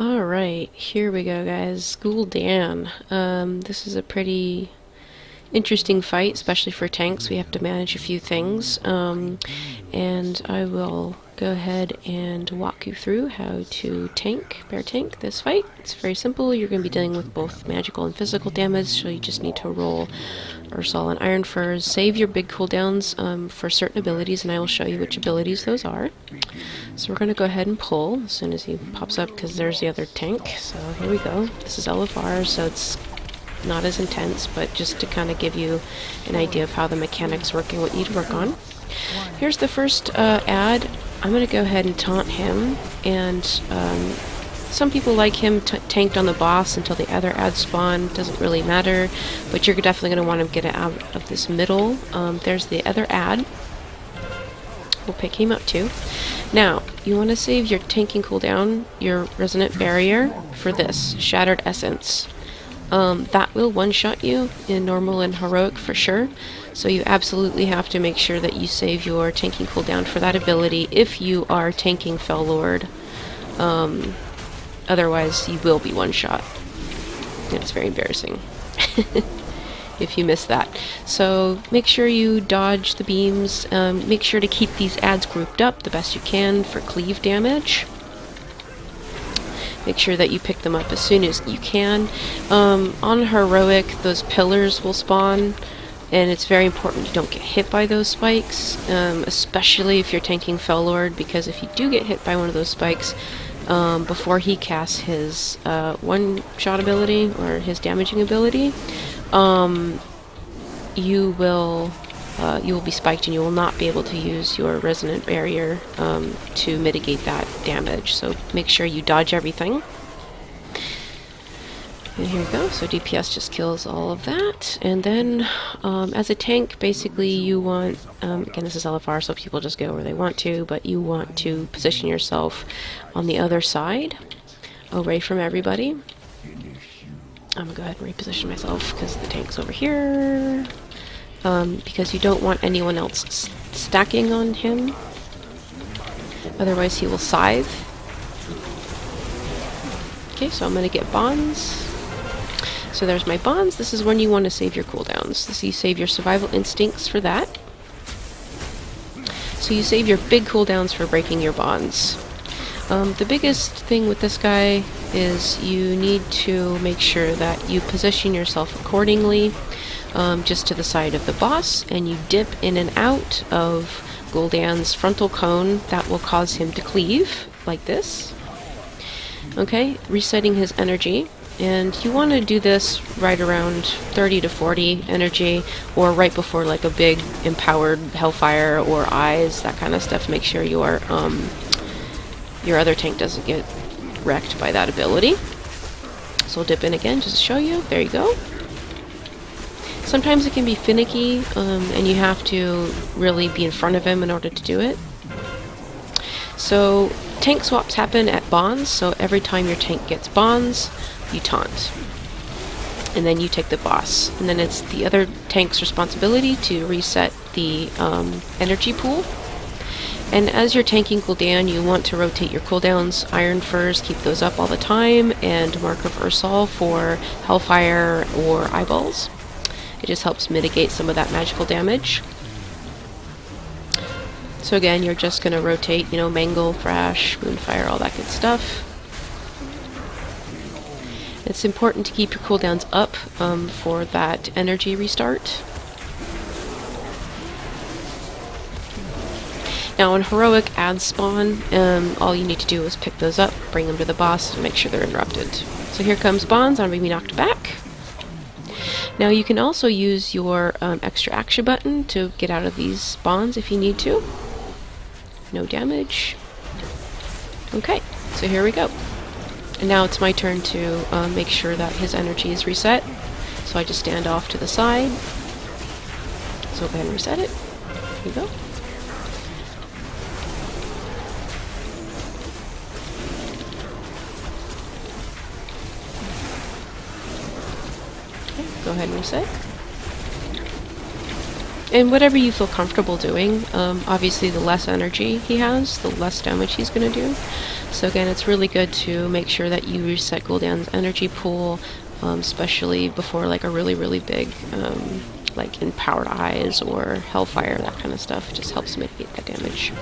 Alright, here we go guys. Gul'dan. This is a pretty interesting fight, especially for tanks. We have to manage a few things. And I will go ahead and walk you through how to bear tank this fight. It's very simple. You're going to be dealing with both magical and physical damage, so you just need to roll Ursol and Iron Furs. Save your big cooldowns for certain abilities, and I will show you which abilities those are. So we're going to go ahead and pull as soon as he pops up, because there's the other tank. So here we go. This is LFR, so it's not as intense, but just to kind of give you an idea of how the mechanics work and what you need to work on. Here's the first ad. I'm going to go ahead and taunt him, and some people like him tanked on the boss until the other ads spawn. Doesn't really matter, but you're definitely going to want to get it out of this middle. There's the other ad. We'll pick him up too. Now, you want to save your tanking cooldown, your resonant barrier, for this, Shattered Essence. That will one-shot you in normal and heroic for sure, so you absolutely have to make sure that you save your tanking cooldown for that ability if you are tanking Fel Lord. Otherwise, you will be one-shot. It's very embarrassing if you miss that. So make sure you dodge the beams. Make sure to keep these ads grouped up the best you can for cleave damage. Make sure that you pick them up as soon as you can. On heroic, those pillars will spawn, and it's very important you don't get hit by those spikes, especially if you're tanking Fel Lord, because if you do get hit by one of those spikes before he casts his one-shot ability or his damaging ability, you will be spiked and you will not be able to use your resonant barrier to mitigate that damage. So make sure you dodge everything. And here we go. So DPS just kills all of that. And then as a tank, basically you want, again this is LFR, so people just go where they want to, but you want to position yourself on the other side, away from everybody. I'm gonna go ahead and reposition myself because the tank's over here. Because you don't want anyone else stacking on him. Otherwise he will scythe. Okay, so I'm going to get bonds. So there's my bonds. This is when you want to save your cooldowns. So you save your survival instincts for that. So you save your big cooldowns for breaking your bonds. The biggest thing with this guy is you need to make sure that you position yourself accordingly. Just to the side of the boss, and you dip in and out of Gul'dan's frontal cone. That will cause him to cleave, like this. Okay, resetting his energy, and you want to do this right around 30 to 40 energy, or right before like a big empowered hellfire or eyes, that kind of stuff. Make sure your other tank doesn't get wrecked by that ability. So we'll dip in again just to show you. There you go. Sometimes it can be finicky, and you have to really be in front of him in order to do it. So tank swaps happen at bonds, so every time your tank gets bonds, you taunt. And then you take the boss. And then it's the other tank's responsibility to reset the energy pool. And as you're tanking Gul'dan, you want to rotate your cooldowns. Iron Furs, keep those up all the time, and Mark of Ursol for Hellfire or Eyeballs. It just helps mitigate some of that magical damage. So again, you're just going to rotate, you know, Mangle, Thrash, Moonfire, all that good stuff. It's important to keep your cooldowns up for that energy restart. Now on heroic ads spawn, all you need to do is pick those up, bring them to the boss, and make sure they're interrupted. So here comes bonds, I'm going to be knocked back. Now you can also use your extra action button to get out of these bonds if you need to. No damage. Okay, so here we go. And now it's my turn to make sure that his energy is reset. So I just stand off to the side. So go ahead and reset it. Here we go. Go ahead and reset. And whatever you feel comfortable doing, obviously the less energy he has, the less damage he's going to do. So again, it's really good to make sure that you reset Gul'dan's energy pool, especially before like a really big, like Empowered Eyes or Hellfire, that kind of stuff. It just helps mitigate that damage.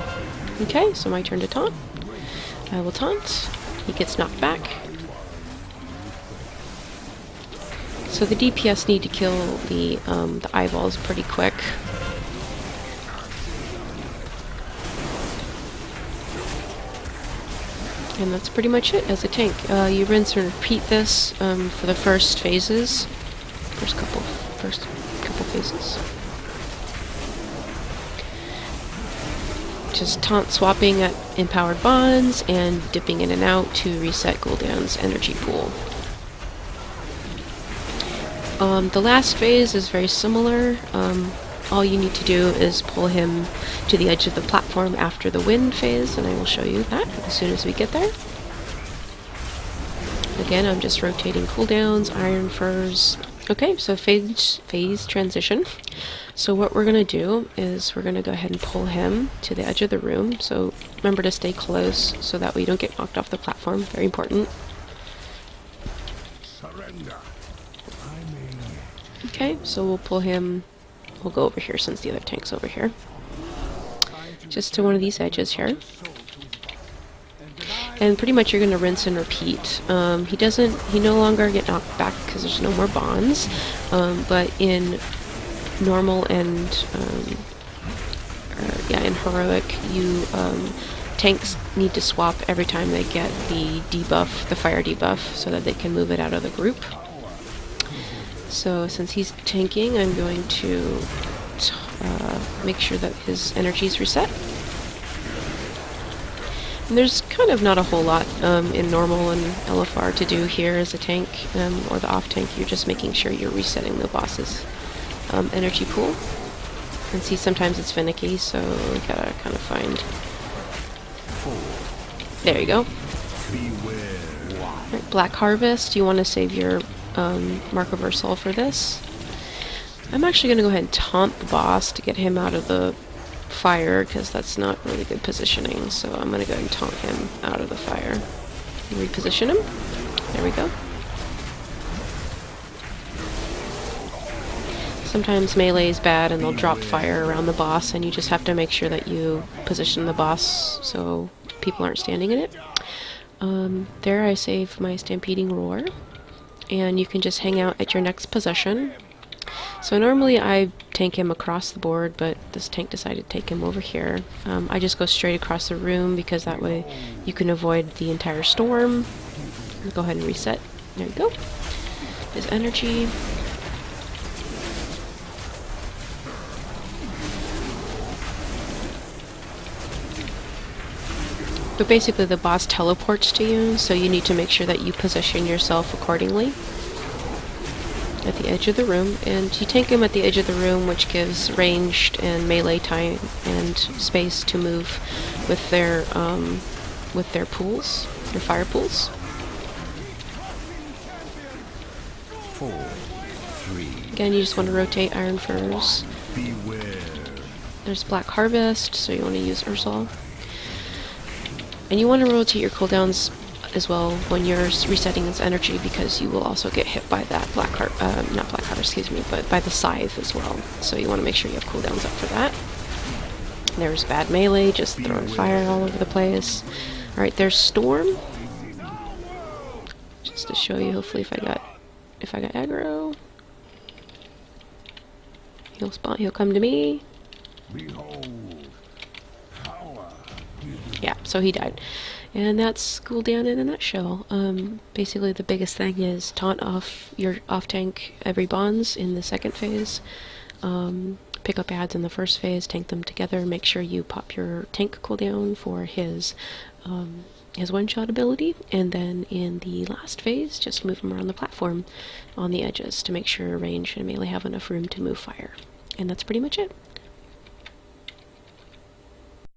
Okay, so my turn to taunt. I will taunt. He gets knocked back. So the DPS need to kill the eyeballs pretty quick. And that's pretty much it as a tank. You rinse and repeat this for the first phases. First couple phases. Just taunt swapping at Empowered Bonds and dipping in and out to reset Gul'dan's energy pool. The last phase is very similar. All you need to do is pull him to the edge of the platform after the wind phase, and I will show you that as soon as we get there. Again, I'm just rotating cooldowns, Iron Furs. Okay, so phase transition. So what we're going to do is we're going to go ahead and pull him to the edge of the room. So remember to stay close so that way you don't get knocked off the platform. Very important. Surrender. Okay, so we'll pull him. We'll go over here since the other tank's over here. Just to one of these edges here. And pretty much you're going to rinse and repeat. He no longer get knocked back because there's no more bonds. But in normal and, in heroic, tanks need to swap every time they get the debuff, the fire debuff, so that they can move it out of the group. So since he's tanking, I'm going to make sure that his energy is reset. And there's kind of not a whole lot in normal and LFR to do here as a tank or the off tank. You're just making sure you're resetting the boss's energy pool. And see, sometimes it's finicky, so we gotta kind of find. There you go. Right, Black Harvest. You want to save your Mark of Versal for this. I'm actually going to go ahead and taunt the boss to get him out of the fire, because that's not really good positioning, so I'm going to go ahead and taunt him out of the fire. Reposition him. There we go. Sometimes melee is bad and they'll drop fire around the boss, and you just have to make sure that you position the boss so people aren't standing in it. There I save my Stampeding Roar. And you can just hang out at your next position. So normally I tank him across the board, but this tank decided to take him over here. I just go straight across the room because that way you can avoid the entire storm. Go ahead and reset. There you go. His energy. But basically the boss teleports to you, so you need to make sure that you position yourself accordingly at the edge of the room. And you tank him at the edge of the room, which gives ranged and melee time and space to move with their pools, their fire pools. 4, 3. Again, you just want to rotate Iron Furs. Beware. There's Black Harvest, so you want to use Ursal. And you want to rotate your cooldowns as well when you're resetting its energy, because you will also get hit by that not Black Harvest, excuse me, but by the Scythe as well. So you want to make sure you have cooldowns up for that. There's bad melee, just throwing fire all over the place. Alright, there's Storm. Just to show you, hopefully if I got aggro. He'll come to me. Behold. Yeah, so he died. And that's Gul'dan in a nutshell. Basically the biggest thing is taunt off your off-tank every bonds in the second phase. Pick up ads in the first phase, tank them together, make sure you pop your tank cooldown for his one-shot ability, and then in the last phase, just move him around the platform on the edges to make sure range and melee have enough room to move fire. And that's pretty much it.